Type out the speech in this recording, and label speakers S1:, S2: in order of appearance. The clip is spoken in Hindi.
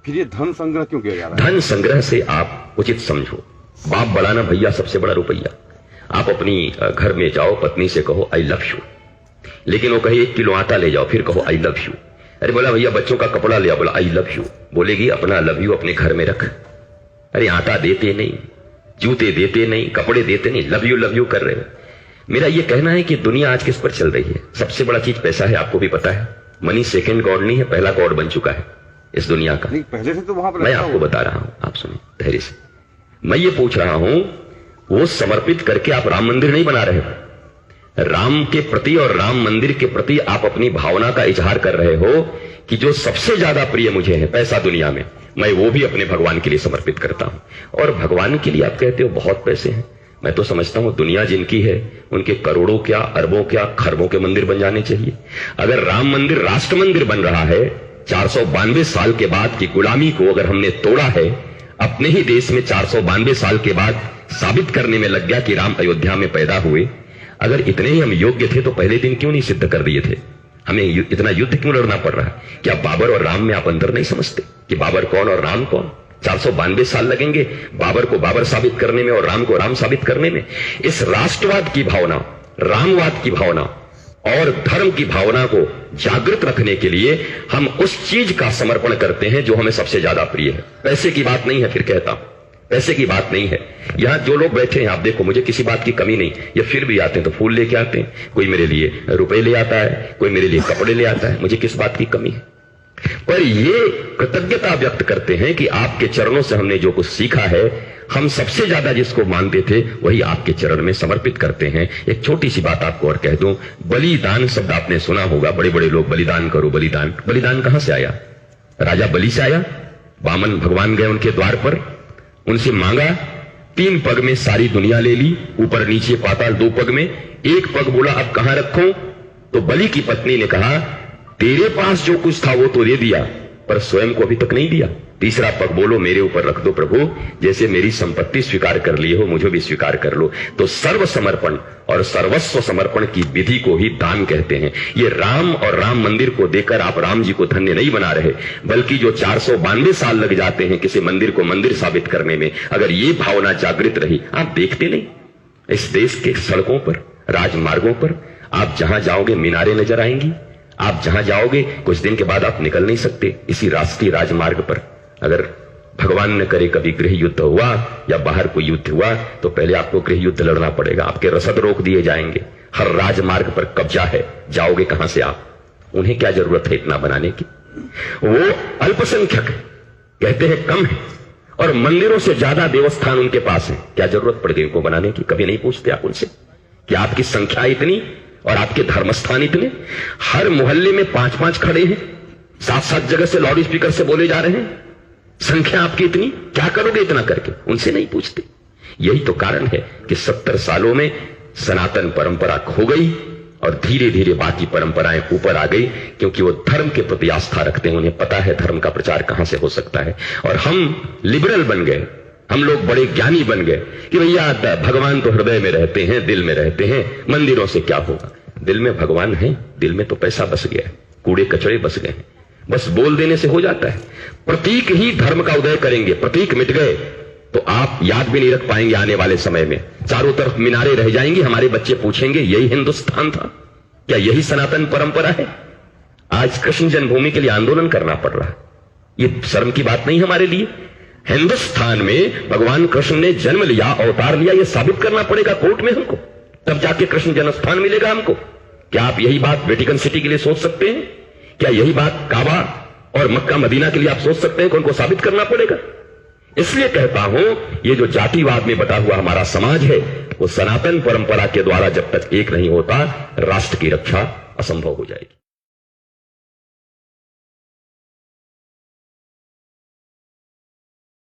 S1: फिर ये धन संग्रह क्यों किया जा रहा है?
S2: धन संग्रह से आप उचित समझो, बाप बढ़ाना भैया सबसे बड़ा रुपया। आप अपनी घर में जाओ, पत्नी से कहो आई लव यू, लेकिन वो कहे 1 किलो आटा ले जाओ, फिर कहो आई लव यू। अरे बोला भैया बच्चों का कपड़ा ले आओ, बोला आई लव यू। बोलेगी अपना लव यू अपने घर में रख। अरे आटा देते नहीं, जूते देते नहीं, कपड़े देते नहीं, लव यू कर रहे हो। मेरा ये कहना है कि दुनिया आज किस पर चल रही है? सबसे बड़ा चीज पैसा है, आपको भी पता है। मनी सेकंड गॉड नहीं है, पहला गॉड बन चुका है इस दुनिया का।
S1: नहीं, पहले से तो वहां पर
S2: मैं आपको बता रहा हूं, आप सुनिए धैर्य से। मैं ये पूछ रहा हूं, वो समर्पित करके आप राम मंदिर नहीं बना रहे हो। राम के प्रति और राम मंदिर के प्रति आप अपनी भावना का इजहार कर रहे हो कि जो सबसे ज्यादा प्रिय मुझे है पैसा दुनिया में, मैं वो भी अपने भगवान के लिए समर्पित करता हूं। और भगवान के लिए आप कहते हो बहुत पैसे हैं। मैं तो समझता हूं दुनिया जिनकी है उनके करोड़ों क्या, अरबों क्या, खरबों के मंदिर बन जाने चाहिए। अगर राम मंदिर राष्ट्र मंदिर बन रहा है, 492 साल के बाद की गुलामी को अगर हमने तोड़ा है, अपने ही देश में 492 साल के बाद साबित करने में लग गया कि राम अयोध्या में पैदा हुए। अगर इतने ही हम योग्य थे तो पहले दिन क्यों नहीं सिद्ध कर दिए थे? हमें इतना युद्ध क्यों लड़ना पड़ रहा है? क्या बाबर और राम में आप अंतर नहीं समझते कि बाबर कौन और राम कौन? 492 साल लगेंगे बाबर को बाबर साबित करने में और राम को राम साबित करने में। इस राष्ट्रवाद की भावना, रामवाद की भावना और धर्म की भावना को जागृत रखने के लिए हम उस चीज का समर्पण करते हैं जो हमें सबसे ज्यादा प्रिय है। पैसे की बात नहीं है, फिर कहता हूं पैसे की बात नहीं है। यहां जो लोग बैठे हैं आप देखो, मुझे किसी बात की कमी नहीं, ये फिर भी आते हैं तो फूल लेके आते हैं, कोई मेरे लिए रुपए ले आता है, कोई मेरे लिए कपड़े ले आता है, मुझे किस बात की कमी है? पर ये कृतज्ञता व्यक्त करते हैं कि आपके चरणों से हमने जो कुछ सीखा है, हम सबसे ज्यादा जिसको मानते थे वही आपके चरण में समर्पित करते हैं। एक छोटी सी बात आपको और कह दूं, बलिदान शब्द आपने सुना होगा, बड़े बड़े लोग बलिदान करो बलिदान। बलिदान कहां से आया? राजा बलि से आया। वामन भगवान गए उनके द्वार पर, उनसे मांगा, 3 पग में सारी दुनिया ले ली, ऊपर नीचे पाताल 2 पग में। 1 पग बोला अब कहां रखूं? तो बलि की पत्नी ने कहा तेरे पास जो कुछ था वो तो दे दिया, पर स्वयं को अभी तक नहीं दिया। तीसरा पग बोलो मेरे ऊपर रख दो प्रभु, जैसे मेरी संपत्ति स्वीकार कर लिए हो मुझे भी स्वीकार कर लो। तो सर्व समर्पण और सर्वस्व समर्पण की विधि को ही दान कहते हैं। ये राम और राम मंदिर को देकर आप राम जी को धन्य नहीं बना रहे, बल्कि जो 492 साल लग जाते हैं किसी मंदिर को मंदिर साबित करने में, अगर ये भावना जागृत रही, आप देखते नहीं इस देश के सड़कों पर, राजमार्गों पर आप जहां जाओगे मीनारें नजर आएंगी। आप जहां जाओगे कुछ दिन के बाद आप निकल नहीं सकते इसी राष्ट्रीय राजमार्ग पर। अगर भगवान न करे कभी गृह युद्ध हुआ या बाहर कोई युद्ध हुआ तो पहले आपको गृह युद्ध लड़ना पड़ेगा, आपके रसद रोक दिए जाएंगे। हर राजमार्ग पर कब्जा है, जाओगे कहां से आप? उन्हें क्या जरूरत है इतना बनाने की? वो अल्पसंख्यक कहते हैं कम है, और मंदिरों से ज्यादा देवस्थान उनके पास है। क्या जरूरत पड़ गई उनको बनाने की? कभी नहीं पूछते आप उनसे कि आपकी संख्या इतनी और आपके धर्मस्थान इतने, हर मोहल्ले में 5-5 खड़े हैं, 7-7 जगह से लाउड स्पीकर से बोले जा रहे हैं, संख्या आपकी इतनी, क्या करोगे इतना करके? उनसे नहीं पूछते। यही तो कारण है कि 70 सालों में सनातन परंपरा खो गई और धीरे धीरे बाकी परंपराएं ऊपर आ गई, क्योंकि वो धर्म के प्रति आस्था रखते हैं, उन्हें पता है धर्म का प्रचार कहां से हो सकता है। और हम लिबरल बन गए, हम लोग बड़े ज्ञानी बन गए कि भैया भगवान तो हृदय में रहते हैं, दिल में रहते हैं, मंदिरों से क्या होगा? दिल में भगवान है, दिल में तो पैसा बस गया है, कूड़े कचड़े बस गए हैं, बस बोल देने से हो जाता है। प्रतीक ही धर्म का उदय करेंगे, प्रतीक मिट गए तो आप याद भी नहीं रख पाएंगे आने वाले समय में। चारों तरफ मीनारें रह जाएंगी, हमारे बच्चे पूछेंगे यही हिंदुस्तान था क्या? यही सनातन परंपरा है? आज कृष्ण जन्मभूमि के लिए आंदोलन करना पड़ रहा है, ये शर्म की बात नहीं हमारे लिए। हिंदुस्तान में भगवान कृष्ण ने जन्म लिया, अवतार लिया, यह साबित करना पड़ेगा कोर्ट में हमको, तब जाके कृष्ण जन्मस्थान मिलेगा हमको। क्या आप यही बात वेटिकन सिटी के लिए सोच सकते हैं? क्या यही बात काबा और मक्का मदीना के लिए आप सोच सकते हैं कि उनको साबित करना पड़ेगा? इसलिए कहता हूं ये जो जातिवाद में बटा हुआ हमारा समाज है, वो सनातन परंपरा के द्वारा जब तक एक नहीं होता, राष्ट्र की रक्षा असंभव हो जाएगी।